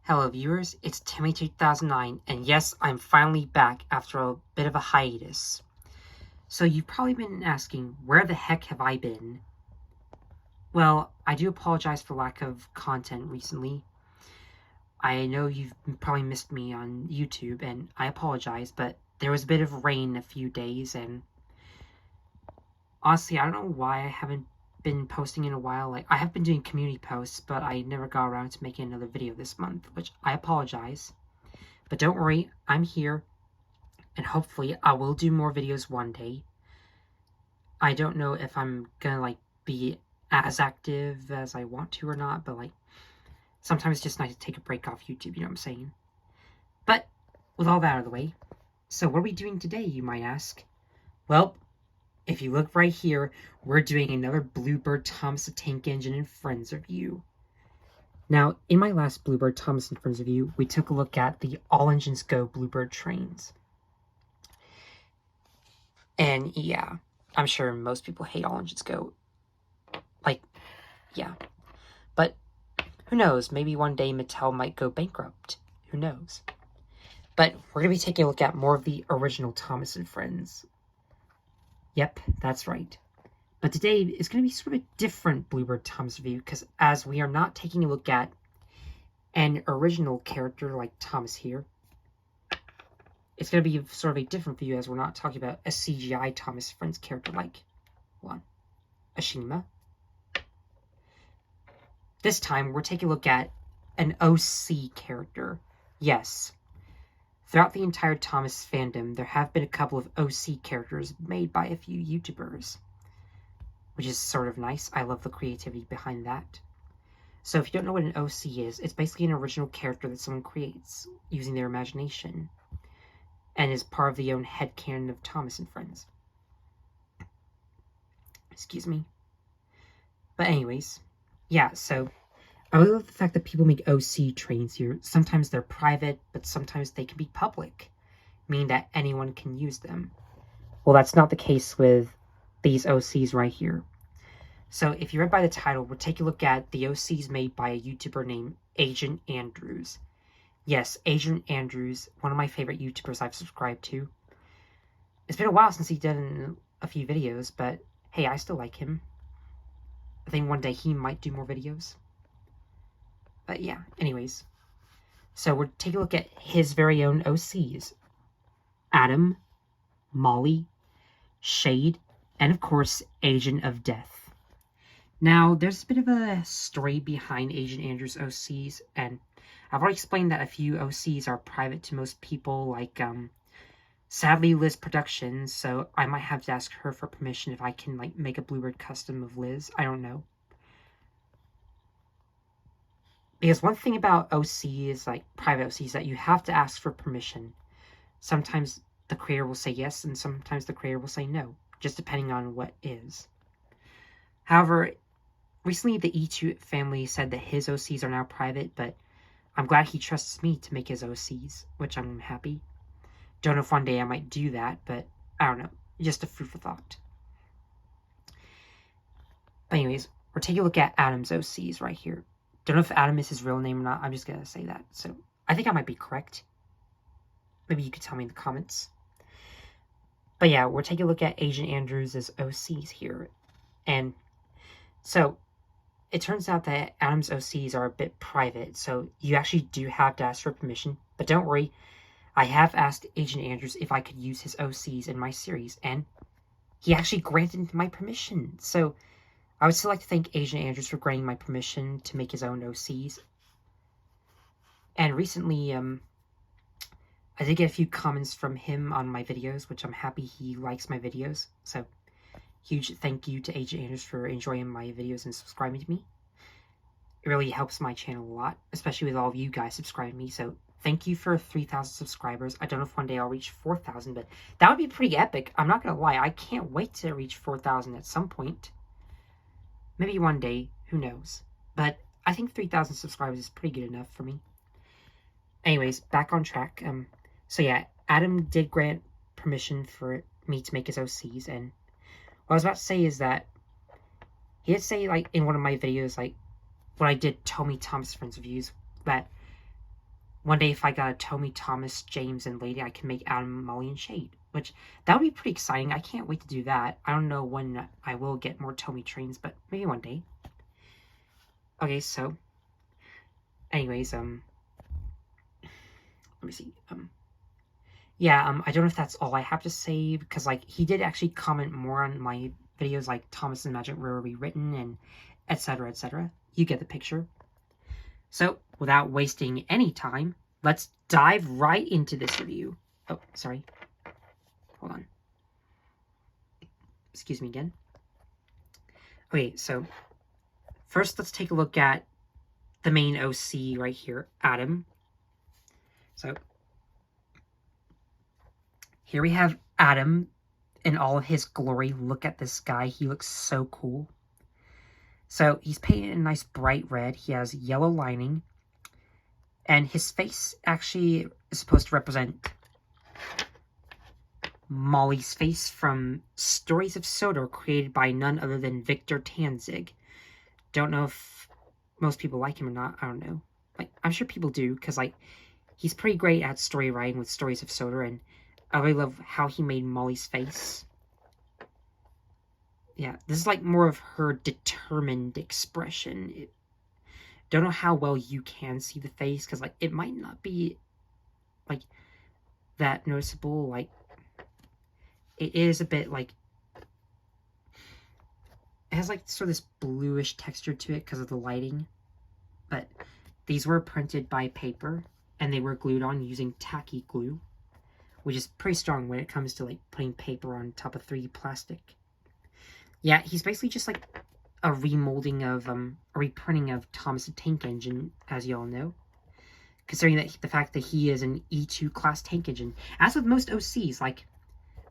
Hello viewers, it's Timmy2009, and yes, I'm finally back after a bit of a hiatus. So you've probably been asking, where the heck have I been? Well, I do apologize for lack of content recently. I know you've probably missed me on YouTube, and I apologize, but there was a bit of rain a few days, and honestly, I don't know why I haven't been posting in a while. Like, I have been doing community posts, but I never got around to making another video this month, which I apologize. But don't worry, I'm here, and hopefully I will do more videos one day. I don't know if I'm gonna be as active as I want to or not, but sometimes it's just nice to take a break off YouTube, you know what I'm saying? But with all that out of the way, so what are we doing today, you might ask? Well, if you look right here, we're doing another Bluebird Thomas the Tank Engine and Friends review. Now, in my last Bluebird Thomas and Friends review, we took a look at the All Engines Go Bluebird trains. And yeah, I'm sure most people hate All Engines Go. Yeah. But who knows? Maybe one day Mattel might go bankrupt. Who knows? But we're going to be taking a look at more of the original Thomas and Friends. Yep, that's right. But today is going to be sort of a different Bluebird Thomas review, because as we are not taking a look at an original character like Thomas here, it's going to be sort of a different view, as we're not talking about a CGI Thomas Friends character like, Ashima. This time, we're taking a look at an OC character. Yes. Throughout the entire Thomas fandom, there have been a couple of OC characters made by a few YouTubers, which is sort of nice. I love the creativity behind that. So if you don't know what an OC is, it's basically an original character that someone creates using their imagination, and is part of the own headcanon of Thomas and Friends. Excuse me. But anyways, yeah, so I really love the fact that people make OC trains here. Sometimes they're private, but sometimes they can be public, meaning that anyone can use them. Well, that's not the case with these OCs right here. So if you read by the title, we're taking a look at the OCs made by a YouTuber named Agent Andrews. Yes, Agent Andrews, one of my favorite YouTubers I've subscribed to. It's been a while since he's done a few videos, but hey, I still like him. I think one day he might do more videos. But yeah, anyways. So we're taking a look at his very own OCs. Adam, Molly, Shade, and of course, Agent of Death. Now, there's a bit of a story behind Agent Andrews' OCs, and I've already explained that a few OCs are private to most people, like, sadly, Liz Productions, so I might have to ask her for permission if I can, make a Bluebird custom of Liz. I don't know. Because one thing about OCs, private OCs, that you have to ask for permission. Sometimes the creator will say yes, and sometimes the creator will say no, just depending on what is. However, recently the E2 family said that his OCs are now private, but I'm glad he trusts me to make his OCs, which I'm happy. Don't know if one day I might do that, but I don't know. Just a food for thought. But anyways, we're taking a look at Adam's OCs right here. Don't know if Adam is his real name or not. I'm just going to say that. So I think I might be correct. Maybe you could tell me in the comments. But yeah, we're taking a look at Agent Andrews' OCs here. And so it turns out that Adam's OCs are a bit private, so you actually do have to ask for permission. But don't worry, I have asked Agent Andrews if I could use his OCs in my series, and he actually granted my permission. So I would still like to thank Agent Andrews for granting my permission to make his own OCs. And recently, I did get a few comments from him on my videos, which I'm happy he likes my videos. So huge thank you to Agent Andrews for enjoying my videos and subscribing to me. It really helps my channel a lot, especially with all of you guys subscribing to me. So thank you for 3,000 subscribers. I don't know if one day I'll reach 4,000, but that would be pretty epic. I'm not going to lie. I can't wait to reach 4,000 at some point. Maybe one day. Who knows? But I think 3,000 subscribers is pretty good enough for me. Anyways, back on track. So yeah, Adam did grant permission for me to make his OCs, and what I was about to say is that he did say, in one of my videos, when I did Tommy Thomas Friends reviews, that one day if I got a Tommy, Thomas, James, and Lady, I can make Adam, Molly, and Shade. Which, that would be pretty exciting. I can't wait to do that. I don't know when I will get more Tommy trains, but maybe one day. Okay, so, anyways, let me see, yeah, I don't know if that's all I have to say, because, like, he did actually comment more on my videos, like Thomas and Magic River Rewritten, and etc., etc. You get the picture. So, without wasting any time, let's dive right into this review. Oh, sorry. Hold on. Excuse me again. Okay, so, first let's take a look at the main OC right here, Adam. So, here we have Adam in all of his glory. Look at this guy. He looks so cool. So, he's painted in a nice bright red. He has yellow lining. And his face actually is supposed to represent Molly's face from Stories of Sodor, created by none other than Victor Tanzig. Don't know if most people like him or not. I don't know. Like, I'm sure people do, because, like, he's pretty great at story writing with Stories of Sodor, and I really love how he made Molly's face. Yeah, this is, like, more of her determined expression. Don't know how well you can see the face, because, like, it might not be, like, that noticeable. Like, it is a bit, like, it has, like, sort of this bluish texture to it because of the lighting. But these were printed by paper, and they were glued on using tacky glue, which is pretty strong when it comes to, like, putting paper on top of 3D plastic. Yeah, he's basically just, like, a remolding of, a reprinting of Thomas the Tank Engine, as you all know. Considering that the fact that he is an E2 class tank engine. As with most OCs, like,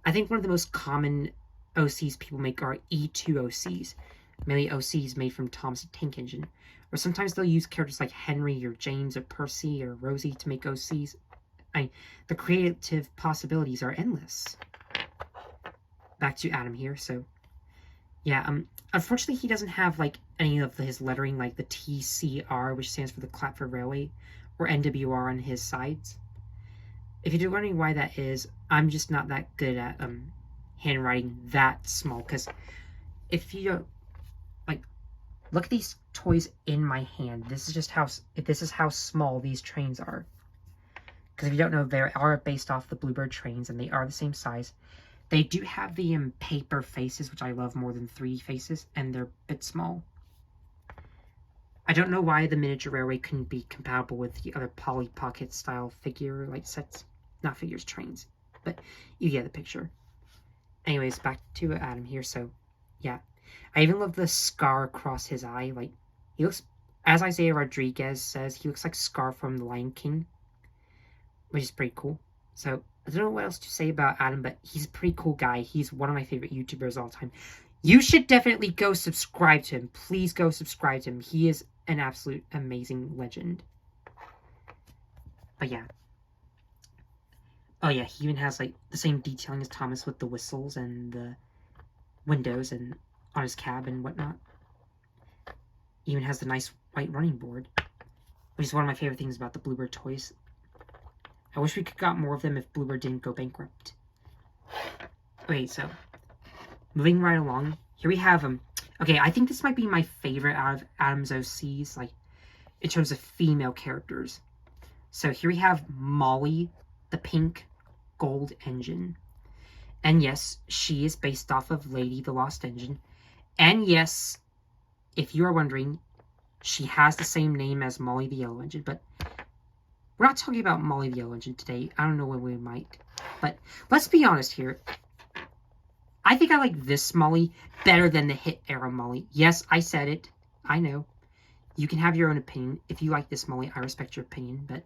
I think one of the most common OCs people make are E2 OCs. Mainly OCs made from Thomas the Tank Engine. Or sometimes they'll use characters like Henry or James or Percy or Rosie to make OCs. The creative possibilities are endless. Back to Adam here, so... Yeah, unfortunately he doesn't have, like, any of his lettering, like the TCR, which stands for the Clatford Railway, or NWR on his sides. If you're wondering why that is, I'm just not that good at, handwriting that small, because if you don't, like, look at these toys in my hand. This is how small these trains are. Because if you don't know, they are based off the Bluebird trains, and they are the same size. They do have the paper faces, which I love more than 3D faces, and they're a bit small. I don't know why the miniature railway couldn't be compatible with the other Polly Pocket style figure, like, sets. Not figures, trains. But you get the picture. Anyways, back to Adam here, so, yeah. I even love the scar across his eye. Like, he looks, as Isaiah Rodriguez says, he looks like Scar from The Lion King, which is pretty cool. So, I don't know what else to say about Adam, but he's a pretty cool guy. He's one of my favorite YouTubers of all time. You should definitely go subscribe to him. Please go subscribe to him. He is an absolute amazing legend. But yeah. Oh yeah, he even has, like, the same detailing as Thomas with the whistles and the windows and on his cab and whatnot. He even has the nice white running board, which is one of my favorite things about the Bluebird toys. I wish we could got more of them if Bluebird didn't go bankrupt. Okay, so, moving right along, here we have, okay, I think this might be my favorite out of Adam's OCs, like, in terms of female characters. So here we have Molly, the pink gold engine. And yes, she is based off of Lady the Lost Engine. And yes, if you are wondering, she has the same name as Molly the Yellow Engine, but we're not talking about Molly the Yellow Engine today. I don't know when we might. But let's be honest here. I think I like this Molly better than the Hit era Molly. Yes, I said it. I know. You can have your own opinion. If you like this Molly, I respect your opinion. But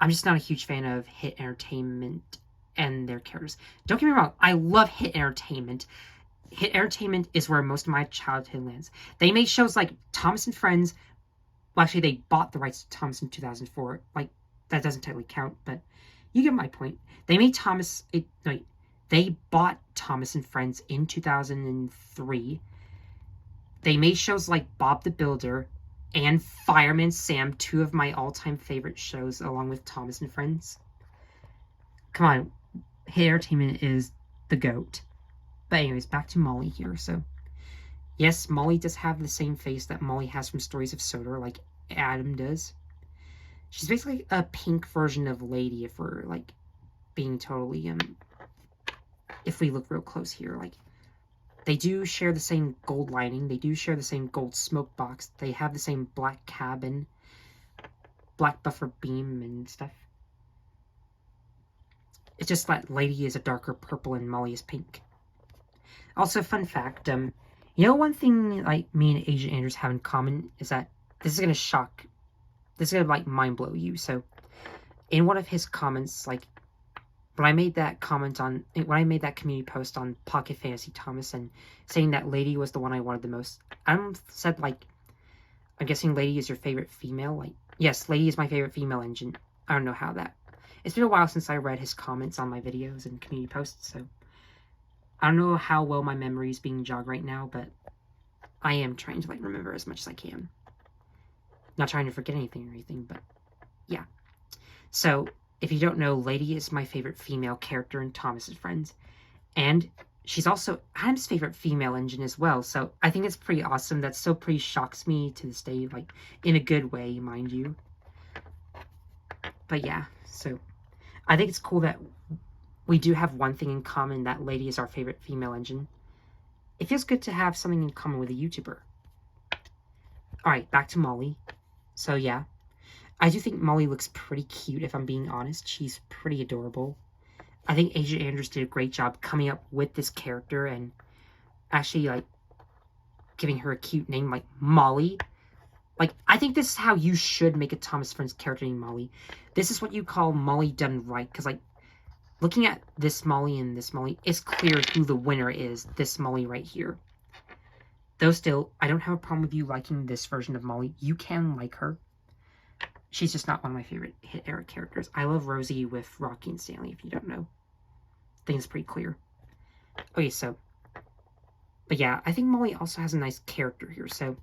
I'm just not a huge fan of Hit Entertainment and their characters. Don't get me wrong. I love Hit Entertainment. Hit Entertainment is where most of my childhood lands. They made shows like Thomas and Friends. Well, actually, they bought the rights to Thomas in 2004. Like, that doesn't technically count, but you get my point. They made they bought Thomas and Friends in 2003. They made shows like Bob the Builder and Fireman Sam, two of my all-time favorite shows, along with Thomas and Friends. Come on, Hit Entertainment is the GOAT. But anyways, back to Molly here. So, yes, Molly does have the same face that Molly has from Stories of Soda, like Adam does. She's basically a pink version of Lady, if we're, like, being totally, if we look real close here. Like, they do share the same gold lining. They do share the same gold smoke box. They have the same black cabin, black buffer beam and stuff. It's just that Lady is a darker purple and Molly is pink. Also, fun fact, you know, one thing, like, me and Agent Andrews have in common is that this is gonna, like, mind blow you. So, in one of his comments, like, when I made that community post on Pocket Fantasy Thomas and saying that Lady was the one I wanted the most, Adam said, like, I'm guessing Lady is your favorite female? Like, yes, Lady is my favorite female engine. I don't know how that. It's been a while since I read his comments on my videos and community posts, so I don't know how well my memory is being jogged right now, but I am trying to, like, remember as much as I can. Not trying to forget anything or anything, but yeah. So, if you don't know, Lady is my favorite female character in Thomas's Friends, and she's also Adam's favorite female engine as well, so I think it's pretty awesome. That still pretty shocks me to this day, like, in a good way, mind you. But yeah, so I think it's cool that we do have one thing in common, that Lady is our favorite female engine. It feels good to have something in common with a YouTuber. Alright, back to Molly. So yeah, I do think Molly looks pretty cute, if I'm being honest. She's pretty adorable. I think Agent Andrews did a great job coming up with this character and actually, like, giving her a cute name, like Molly. Like, I think this is how you should make a Thomas Friends character named Molly. This is what you call Molly done right, because, like, looking at this Molly and this Molly, it's clear who the winner is, this Molly right here. Though still, I don't have a problem with you liking this version of Molly. You can like her. She's just not one of my favorite Hit era characters. I love Rosie with Rocky and Stanley, if you don't know. I think it's pretty clear. Okay, so. But yeah, I think Molly also has a nice character here. So,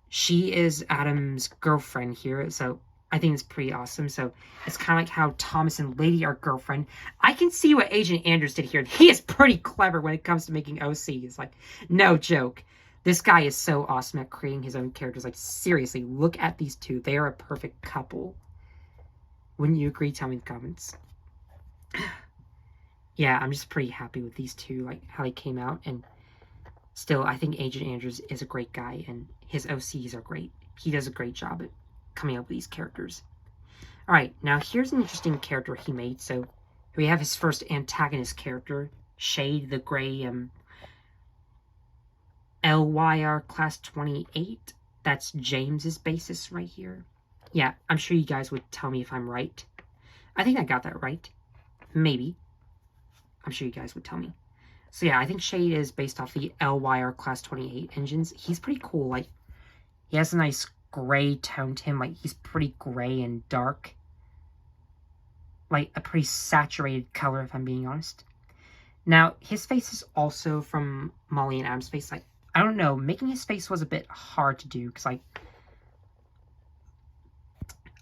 she is Adam's girlfriend here. So, I think it's pretty awesome. So, it's kind of like how Thomas and Lady are girlfriend. I can see what Agent Andrews did here. He is pretty clever when it comes to making OCs. Like, no joke. This guy is so awesome at creating his own characters. Like, seriously, look at these two. They are a perfect couple. Wouldn't you agree? Tell me in the comments. Yeah, I'm just pretty happy with these two, like, how they came out. And still, I think Agent Andrews is a great guy, and his OCs are great. He does a great job at coming up with these characters. Alright, now here's an interesting character he made. So, we have his first antagonist character, Shade, the gray, LYR Class 28. That's James's basis right here. Yeah, I'm sure you guys would tell me if I'm right. I think I got that right. Maybe. I'm sure you guys would tell me. So yeah, I think Shade is based off the LYR Class 28 engines. He's pretty cool. Like, he has a nice gray tone to him. Like, he's pretty gray and dark. Like, a pretty saturated color, if I'm being honest. Now, his face is also from Molly and Adam's face. Like, I don't know, making his face was a bit hard to do, because, like,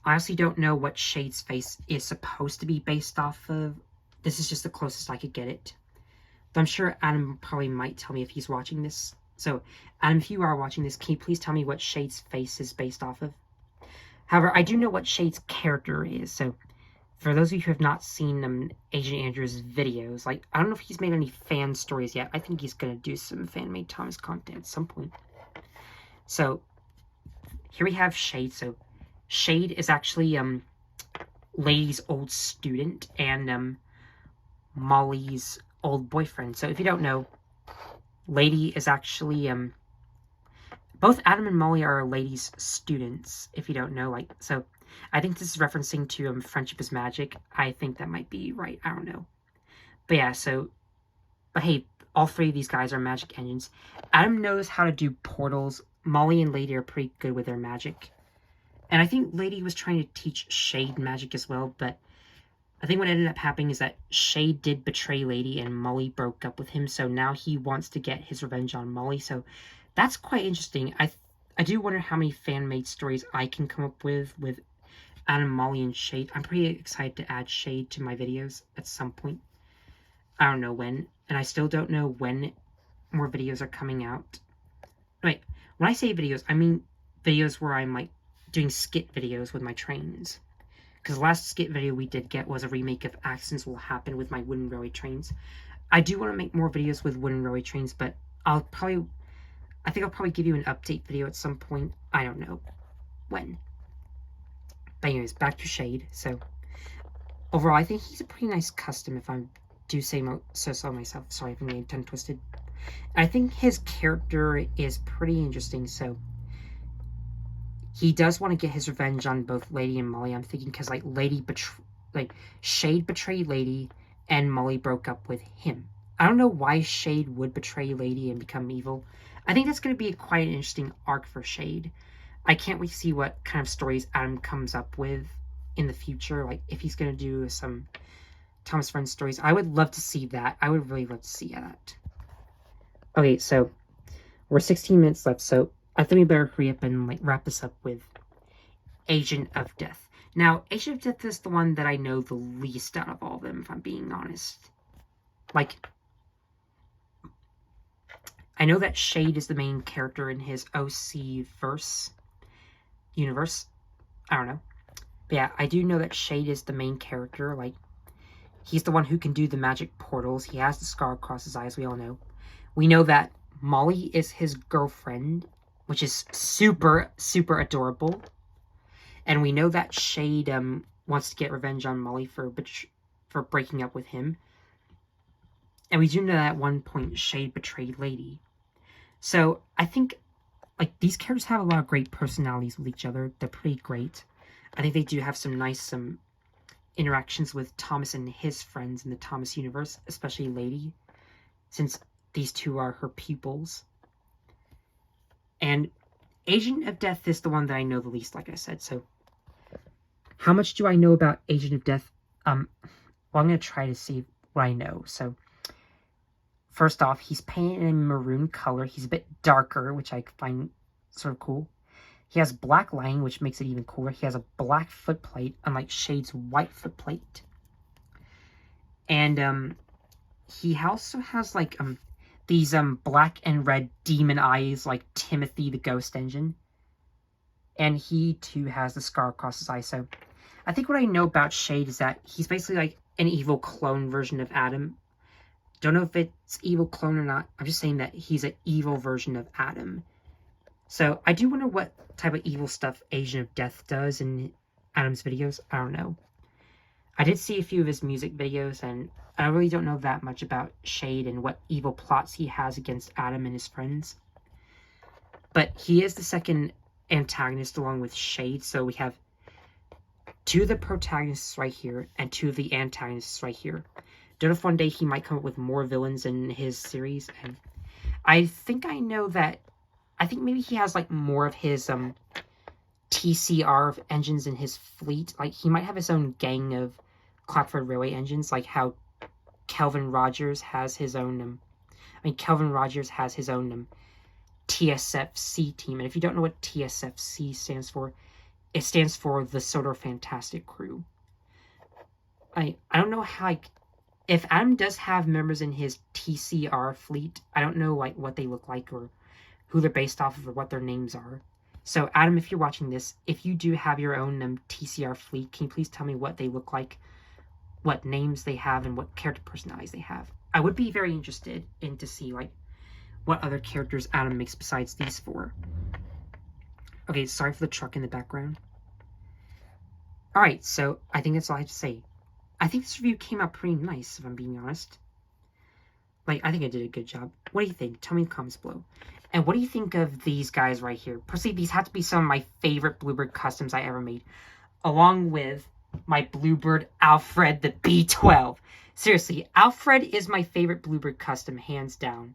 I honestly don't know what Shade's face is supposed to be based off of. This is just the closest I could get it. But I'm sure Adam probably might tell me if he's watching this. So, Adam, if you are watching this, can you please tell me what Shade's face is based off of? However, I do know what Shade's character is, so for those of you who have not seen Agent Andrews' videos, like, I don't know if he's made any fan stories yet. I think he's going to do some fan-made Thomas content at some point. So, here we have Shade. So, Shade is actually, Lady's old student and, Molly's old boyfriend. So, if you don't know, Lady is actually, both Adam and Molly are Lady's students, if you don't know. Like, so, I think this is referencing to Friendship is Magic. I think that might be right. I don't know. But yeah, so, but hey, all three of these guys are magic engines. Adam knows how to do portals. Molly and Lady are pretty good with their magic. And I think Lady was trying to teach Shade magic as well, but I think what ended up happening is that Shade did betray Lady and Molly broke up with him, so now he wants to get his revenge on Molly. So that's quite interesting. I I do wonder how many fan-made stories I can come up with Adam, Molly, and Shade. I'm pretty excited to add Shade to my videos at some point. I don't know when, and I still don't know when more videos are coming out. Right, when I say videos, I mean videos where I'm like doing skit videos with my trains. Because the last skit video we did get was a remake of Accidents Will Happen with my wooden railway trains. I do want to make more videos with wooden railway trains, but I think I'll probably give you an update video at some point. I don't know when. But anyways, back to Shade. So overall, I think he's a pretty nice custom, if I do say so myself. Sorry if I'm getting tongue twisted. I think his character is pretty interesting. So he does want to get his revenge on both Lady and Molly. I'm thinking because Shade betrayed Lady, and Molly broke up with him. I don't know why Shade would betray Lady and become evil. I think that's going to be quite an interesting arc for Shade. I can't wait to see what kind of stories Adam comes up with in the future. Like, if he's going to do some Thomas Friends stories. I would love to see that. I would really love to see that. Okay, so we're 16 minutes left, so I think we better hurry up and wrap this up with Agent of Death. Now, Agent of Death is the one that I know the least out of all of them, if I'm being honest. I know that Shade is the main character in his OC universe. I don't know. But yeah, I do know that Shade is the main character. He's the one who can do the magic portals. He has the scar across his eyes, we all know. We know that Molly is his girlfriend, which is super, super adorable. And we know that Shade wants to get revenge on Molly for breaking up with him. And we do know that at one point Shade betrayed Lady. So I think these characters have a lot of great personalities with each other. They're pretty great. I think they do have some nice interactions with Thomas and his friends in the Thomas universe, especially Lady, since these two are her pupils. And Agent of Death is the one that I know the least, like I said. So how much do I know about Agent of Death? Well, I'm going to try to see what I know. So first off, he's painted in maroon color. He's a bit darker, which I find sort of cool. He has black lining, which makes it even cooler. He has a black footplate, unlike Shade's white footplate. And he also has these black and red demon eyes, like Timothy the Ghost Engine. And he too has the scar across his eye. So I think what I know about Shade is that he's basically an evil clone version of Adam. Don't know if it's evil clone or not. I'm just saying that he's an evil version of Adam. So I do wonder what type of evil stuff Agent of Death does in Adam's videos. I don't know. I did see a few of his music videos, and I really don't know that much about Shade and what evil plots he has against Adam and his friends. But he is the second antagonist along with Shade, so we have two of the protagonists right here and two of the antagonists right here. Don't know if one day he might come up with more villains in his series, and I think I know that. I think maybe he has more of his TCR engines in his fleet. He might have his own gang of Clapford Railway engines, like how Kelvin Rogers has his own. Kelvin Rogers has his own TSFC team, and if you don't know what TSFC stands for, it stands for the Solar Fantastic Crew. I don't know how if Adam does have members in his TCR fleet, I don't know what they look like or who they're based off of or what their names are. So Adam, if you're watching this, if you do have your own TCR fleet, can you please tell me what they look like, what names they have, and what character personalities they have? I would be very interested in to see what other characters Adam makes besides these four. Okay, sorry for the truck in the background. Alright, so I think that's all I have to say. I think this review came out pretty nice, if I'm being honest. I think I did a good job. What do you think? Tell me in the comments below. And what do you think of these guys right here? Personally, these have to be some of my favorite Bluebird customs I ever made. Along with my Bluebird Alfred the B12. Seriously, Alfred is my favorite Bluebird custom, hands down.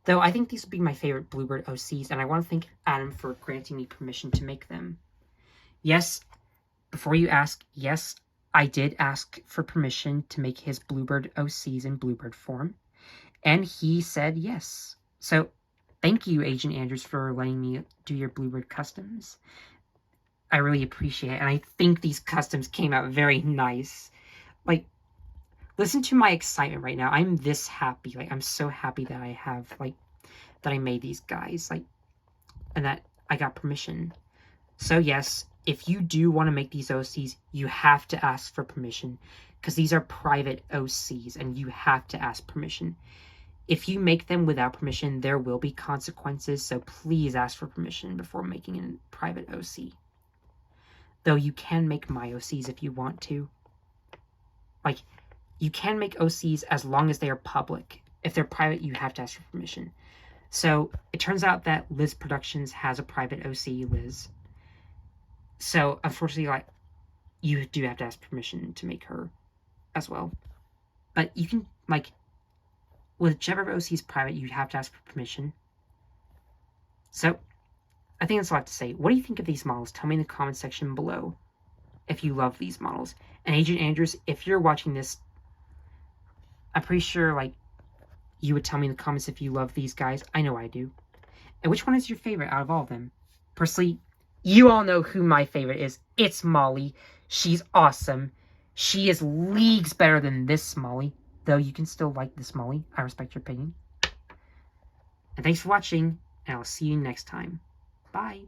Though I think these will be my favorite Bluebird OCs, and I want to thank Adam for granting me permission to make them. Yes, before you ask, yes, I did ask for permission to make his Bluebird OCs in Bluebird form. And he said yes. So Thank you, Agent Andrews, for letting me do your Bluebird customs. I really appreciate it, and I think these customs came out very nice. Like, listen to my excitement right now. I'm this happy. Like, I'm so happy that I have, like, that I made these guys, like, and that I got permission. So yes, if you do want to make these OCs, you have to ask for permission, because these are private OCs, and you have to ask permission. If you make them without permission, there will be consequences, so please ask for permission before making a private OC. Though you can make my OCs if you want to. Like, you can make OCs as long as they are public. If they're private, you have to ask for permission. So, it turns out that Liz Productions has a private OC, Liz. So, unfortunately, like, you do have to ask permission to make her as well. But you can, like, whichever OC is private, you'd have to ask for permission. So, I think that's all I have to say. What do you think of these models? Tell me in the comment section below if you love these models. And Agent Andrews, if you're watching this, I'm pretty sure, like, you would tell me in the comments if you love these guys. I know I do. And which one is your favorite out of all of them? Personally, you all know who my favorite is. It's Molly. She's awesome. She is leagues better than this Molly. Though you can still like this Molly. I respect your opinion. And thanks for watching, and I'll see you next time. Bye.